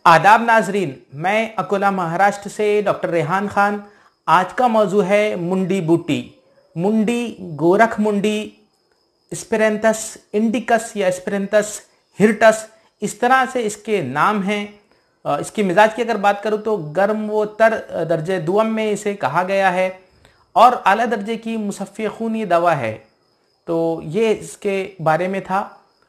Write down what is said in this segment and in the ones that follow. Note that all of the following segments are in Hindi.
आदाब नाजरीन, मैं अकोला महाराष्ट्र से डॉक्टर रेहान खान। आज का मौजू है मुंडी बूटी। मुंडी, गोरख मुंडी, स्पेरेंथस इंडिकस या स्पेरेंथस हिर्टस, इस तरह से इसके नाम हैं। इसकी मिजाज की अगर बात करूँ तो गर्म व तर दर्जे दुअम में इसे कहा गया है और आला दर्जे की मुसफ़्फ़े खून ये दवा है। तो ये इसके बारे में था।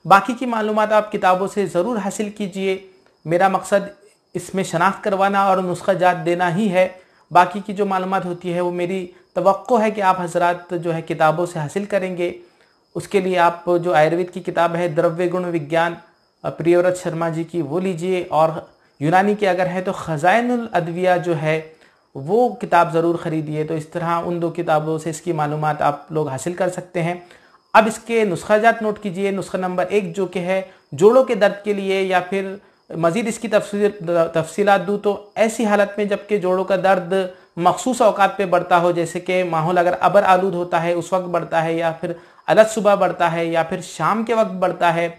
बाकी की मालूमात आप किताबों से ज़रूर हासिल कीजिए। मेरा मकसद इसमें शनाख्त करवाना और नुस्खा जात देना ही है। बाकी की जो मालूमात होती है वो मेरी तवक्को है कि आप हजरात जो है किताबों से हासिल करेंगे। उसके लिए आप जो आयुर्वेद की किताब है द्रव्य गुण विज्ञान प्रियव्रत शर्मा जी की वो लीजिए, और यूनानी की अगर है तो खजाइनुल अदविया जो है वो किताब ज़रूर ख़रीदिए। तो इस तरह उन दो किताबों से इसकी मालूमात आप लोग हासिल कर सकते हैं। अब इसके नुस्खाजात नोट कीजिए। नुस्खा नंबर 1 जो कि है जोड़ों के दर्द के लिए, या फिर मज़ीद इसकी तफसीलात दूँ तो ऐसी हालत में जबकि जोड़ों का दर्द मखसूस औकात पे बढ़ता हो, जैसे कि माहौल अगर अबर आलूद होता है उस वक्त बढ़ता है, या फिर अलग सुबह बढ़ता है, या फिर शाम के वक्त बढ़ता है।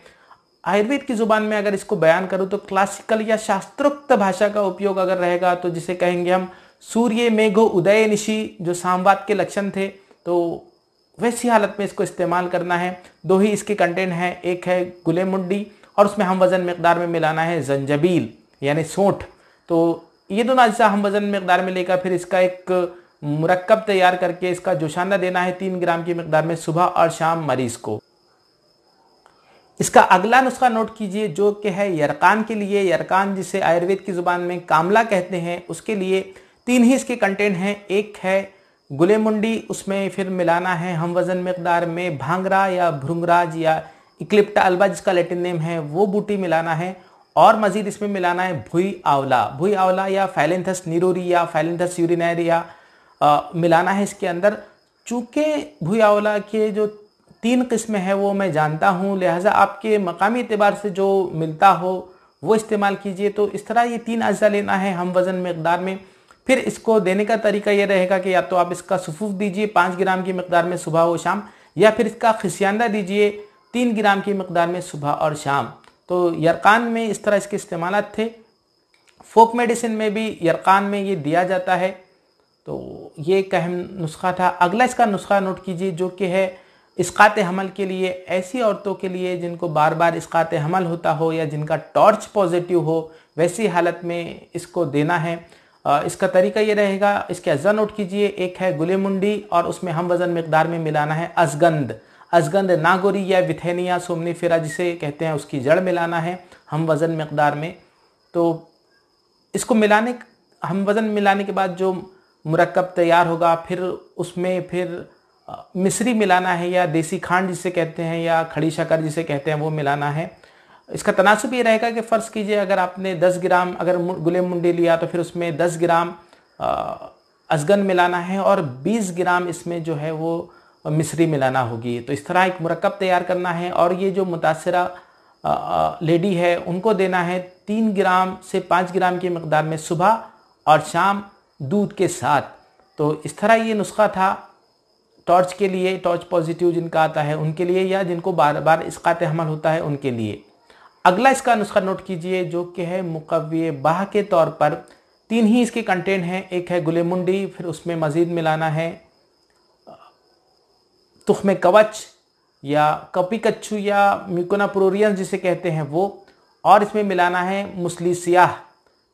आयुर्वेद की ज़ुबान में अगर इसको बयान करूँ तो क्लासिकल या शास्त्रोक्त भाषा का उपयोग अगर रहेगा तो जिसे कहेंगे हम सूर्य मेघो उदय निशि, जो सामवात के लक्षण थे, तो वैसी हालत में इसको इस्तेमाल करना है। दो ही इसके कंटेंट हैं, एक है गुले मुंडी और उसमें हम वज़न मकदार में मिलाना है जंजबील यानी सोंठ। तो ये दोनों अज्जा हम वज़न मकदार में लेकर फिर इसका एक मुरक्कब तैयार करके इसका जोशाना देना है 3 ग्राम की मकदार में सुबह और शाम मरीज़ को। इसका अगला नुस्खा नोट कीजिए जो कि है यरकान के लिए। यरकान जिसे आयुर्वेद की ज़ुबान में कामला कहते हैं, उसके लिए 3 ही इसके कंटेंट हैं। एक है गुले मुंडी, उसमें फिर मिलाना है हम वज़न मकदार में भांगरा या भृंगराज या इक्लिप्टा अल्बा जिसका लैटिन नेम है वो बूटी मिलाना है, और मज़ीद इसमें मिलाना है भुई आंवला। भुई आंवला या फाइलेंथस निरोरी या फाइलेंथस यूरिनेरिया मिलाना है इसके अंदर। चूँकि भुई आंवला के जो 3 किस्में हैं वो मैं जानता हूँ, लिहाजा आपके मकामी एतबार से जो मिलता हो वो इस्तेमाल कीजिए। तो इस तरह ये 3 अज्जा लेना है हम वज़न मकदार में। फिर इसको देने का तरीका ये रहेगा कि या तो आप इसका सुफूफ दीजिए 5 ग्राम की मकदार में सुबह व शाम, या फिर इसका खिसियांदा दीजिए 3 ग्राम की मकदार में सुबह और शाम। तो यरकान में इस तरह इसके इस्तेमालात थे। फोक मेडिसिन में भी यरकान में ये दिया जाता है। तो ये एक अहम नुस्खा था। अगला इसका नुस्खा नोट कीजिए जो कि है इस्कात हमल के लिए। ऐसी औरतों के लिए जिनको बार बार इस्कात हमल होता हो या जिनका टॉर्च पॉजिटिव हो, वैसी हालत में इसको देना है। इसका तरीका ये रहेगा, इसके अज्जा नोट कीजिए। एक है गुले मुंडी और उसमें हम वज़न मकदार में मिलाना है अजगंद। अजगंद नागोरी या विथेनिया सोमनीफेरा जिसे कहते हैं उसकी जड़ मिलाना है हम वज़न मकदार में। तो इसको मिलाने हम वज़न मिलाने के बाद जो मुरक्कब तैयार होगा फिर उसमें फिर मिश्री मिलाना है, या देसी खांड जिसे कहते हैं या खड़ी शक्कर जिसे कहते हैं वो मिलाना है। इसका तनासुब ये रहेगा कि फ़र्ज़ कीजिए अगर आपने 10 ग्राम अगर गुले मुंडी लिया तो फिर उसमें 10 ग्राम अजगन मिलाना है और 20 ग्राम इसमें जो है वो मिश्री मिलाना होगी। तो इस तरह एक मुरक्कब तैयार करना है, और ये जो मुतासिरा लेडी है उनको देना है 3 ग्राम से 5 ग्राम की मकदार में सुबह और शाम दूध के साथ। तो इस तरह ये नुस्खा था टॉर्च के लिए, टॉर्च पॉजिटिव जिनका आता है उनके लिए, या जिनको बार बार इस्कात हमल होता है उनके लिए। अगला इसका नुस्खा नोट कीजिए जो कि है मुकव्वे बाह के तौर पर। 3 ही इसके कंटेंट हैं। एक है गुले मुंडी, फिर उसमें मज़ीद मिलाना है तुख्मे कवच या कपी कच्छू या म्यूकोना प्रोरियंस जिसे कहते हैं वो, और इसमें मिलाना है मुसली सियाह,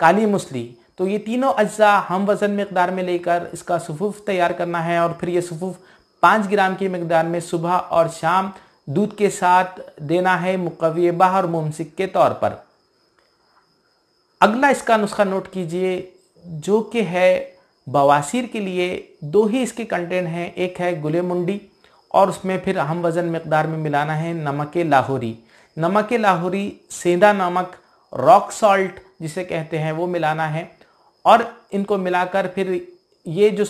काली मुसली। तो ये तीनों अज्जा हम वज़न मकदार में लेकर इसका सुफूफ तैयार करना है, और फिर ये सुफूफ 5 ग्राम की मकदार में सुबह और शाम दूध के साथ देना है मुकव्वे बाह और मुमसिक के तौर पर। अगला इसका नुस्खा नोट कीजिए जो कि है बवासीर के लिए। 2 ही इसके कंटेंट हैं। एक है गुले मुंडी और उसमें फिर हम वज़न मकदार में मिलाना है नमक लाहौरी। नमक लाहौरी, सेंधा नमक, रॉक सॉल्ट जिसे कहते हैं वो मिलाना है, और इनको मिलाकर फिर ये जो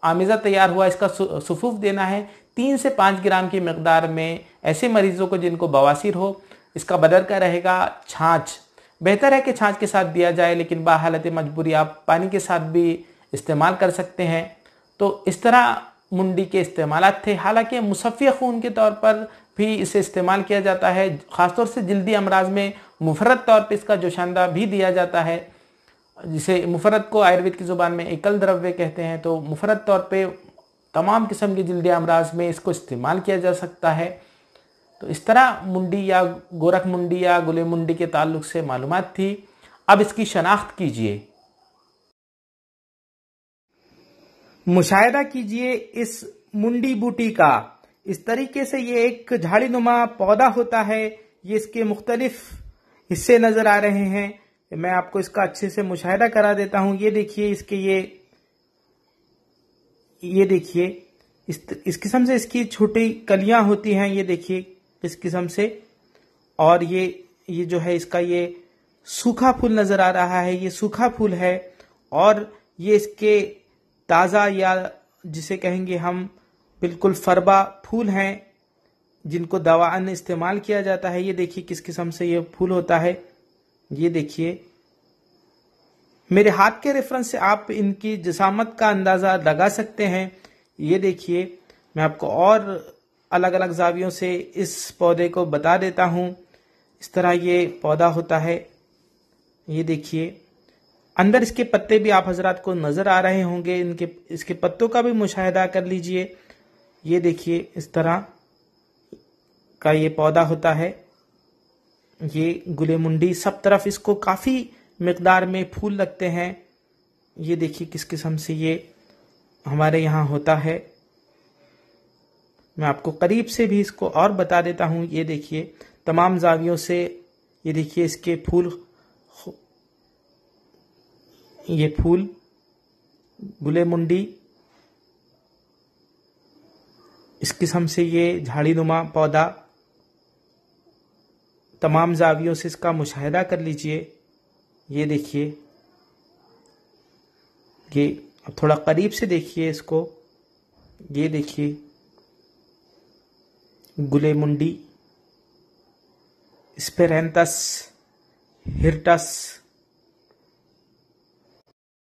आमिज़ा तैयार हुआ इसका सुफूफ देना है 3 से 5 ग्राम की मकदार में ऐसे मरीज़ों को जिनको बवासीर हो। इसका बदर का रहेगा छाछ। बेहतर है कि छाछ के साथ दिया जाए, लेकिन बाहालत मजबूरी आप पानी के साथ भी इस्तेमाल कर सकते हैं। तो इस तरह मुंडी के इस्तेमालात थे। हालांकि मुसफ़्फ़े खून के तौर पर भी इसे इस्तेमाल किया जाता है, ख़ासतौर से जल्दी अमराज में मुफरत तौर पे इसका जोशानदा भी दिया जाता है, जिसे मुफरत को आयुर्वेद की ज़ुबान में एकल द्रव्य कहते हैं। तो मुफरत तौर पे तमाम किस्म के जल्दी अमराज में इसको इस्तेमाल किया जा सकता है। तो इस तरह मुंडी या गोरख मुंडी या गुले मुंडी के ताल्लुक से मालूमात थी। अब इसकी शनाख्त कीजिए। मुशाहिदा कीजिए इस मुंडी बूटी का। इस तरीके से ये एक झाड़ीनुमा पौधा होता है। ये इसके मुख्तलिफ हिस्से नजर आ रहे हैं। मैं आपको इसका अच्छे से मुशाहिदा करा देता हूं। ये देखिए इसके ये देखिए इस किस्म से इसकी छोटी कलियां होती हैं। ये देखिए इस किस्म से। और ये जो है इसका ये सूखा फूल नजर आ रहा है। ये सूखा फूल है और ये इसके ताज़ा या जिसे कहेंगे हम बिल्कुल फरबा फूल हैं, जिनको दवाअन इस्तेमाल किया जाता है। ये देखिए किस किस्म से ये फूल होता है। ये देखिए मेरे हाथ के रेफरेंस से आप इनकी जिसामत का अंदाज़ा लगा सकते हैं। ये देखिए मैं आपको और अलग अलग जावियों से इस पौधे को बता देता हूँ। इस तरह ये पौधा होता है। ये देखिए अंदर इसके पत्ते भी आप हजरात को नजर आ रहे होंगे। इसके पत्तों का भी मुशाहिदा कर लीजिए। ये देखिए इस तरह का ये पौधा होता है। ये गुले मुंडी, सब तरफ इसको काफी मिकदार में फूल लगते हैं। ये देखिए किस किस्म से ये हमारे यहाँ होता है। मैं आपको करीब से भी इसको और बता देता हूँ। ये देखिए तमाम जावियों से ये देखिए इसके फूल, ये फूल गुले मुंडी, इस किस्म से ये झाड़ीनुमा पौधा, तमाम जावियों से इसका मुशाहिदा कर लीजिए। ये देखिए ये अब थोड़ा करीब से देखिए इसको। ये देखिए गुले मुंडी, स्पेरेंथस हिर्टस